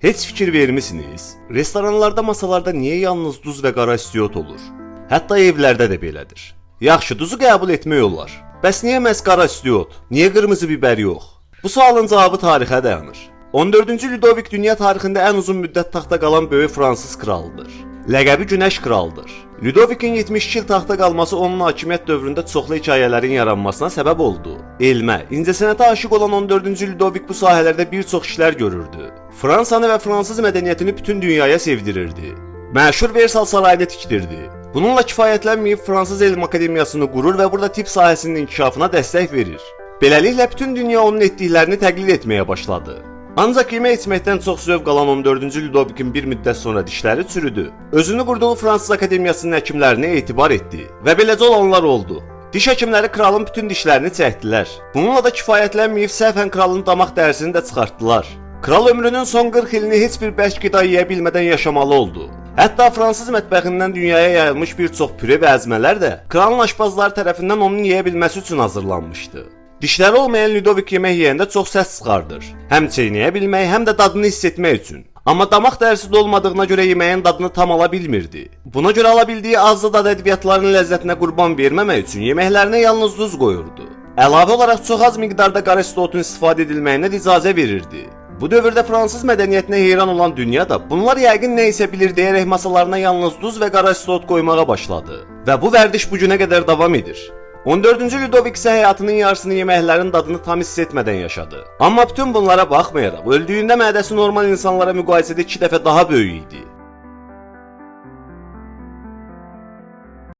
Heç fikir vermisiniz? Restoranlarda, masalarda niyə yalnız duz və qara istiot olur? Hətta evlərdə də belədir. Yaxşı, duzu qəbul etmək olar. Bəs niyə məhz qara istiot? Niyə qırmızı biber yox? Bu sualın cavabı tarixə dayanır. 14-cü Ludovik dünya tarixində ən uzun müddət taxta qalan böyük fransız kralıdır. Ləqəbi Günəş kralıdır. Ludovikin 72 il taxta qalması onun hakimiyyət dövründə çoxlu hekayələrin yaranmasına səbəb oldu. Elmə, incəsənətə aşiq olan 14-cü Ludovik bu sahələrdə bir çox işlər görürdü. Fransanı və fransız mədəniyyətini bütün dünyaya sevdirirdi. Məşhur Versal sarayını tikdirdi. Bununla kifayətlənməyib Fransız Elm Akademiyasını qurur və burada tibb sahəsinin inkişafına dəstək verir. Beləliklə bütün dünya onun etdiklərini təqlid etməyə başladı. Ancaq yemək içməkdən çox zövq alan 14-cü Ludovikin bir müddət sonra dişləri çürüdü. Özünü qurduğu Fransız Akademiyasının həkimlərinə etibar etdi və beləcə olanlar oldu. Diş həkimləri kralın bütün dişlərini çəkdilər. Bununla da kifayətlənməyib səhvən kralın damaq dərisini də çıxartdılar. Kral ömrünün son 40 ilini heç bir bərk qida yeyə bilmədən yaşamalı oldu. Hətta fransız mətbəxindən dünyaya yayılmış bir çox püre və əzmələr də kralın aşpazları tərəfindən onun yeyə bilməsi üçün hazırlanmışdı. Dişləri olmayan Ludovik yemək yeyəndə çox səs çıxardır. Həm çeynəyə bilmək, həm də dadını hiss etmək üçün. Amma damaq dərisi də olmadığına görə yeməyin dadını tam ala bilmirdi. Buna görə ala bildiyi azlı dad ədviyyatlarının ləzzətinə qurban verməmək üçün yeməklərinə yalnız duz qoyurdu. Əlavə olaraq çox az miqdarda qara istotun istifadə edilməyinə də icazə verirdi. Bu dövrdə fransız mədəniyyətinə heyran olan dünya da bunlar yəqin nə isə bilir deyərək masalarına yalnız duz və qara istot qoymağa başladı. Və bu vərdiş bu günə qədər davam edir. 14-cü Ludovik isə həyatının yarısını yeməklərin dadını tam hiss etmədən yaşadı. Amma bütün bunlara baxmayaraq, öldüyündə mədəsi normal insanlara müqayisədə 2 dəfə daha böyük idi.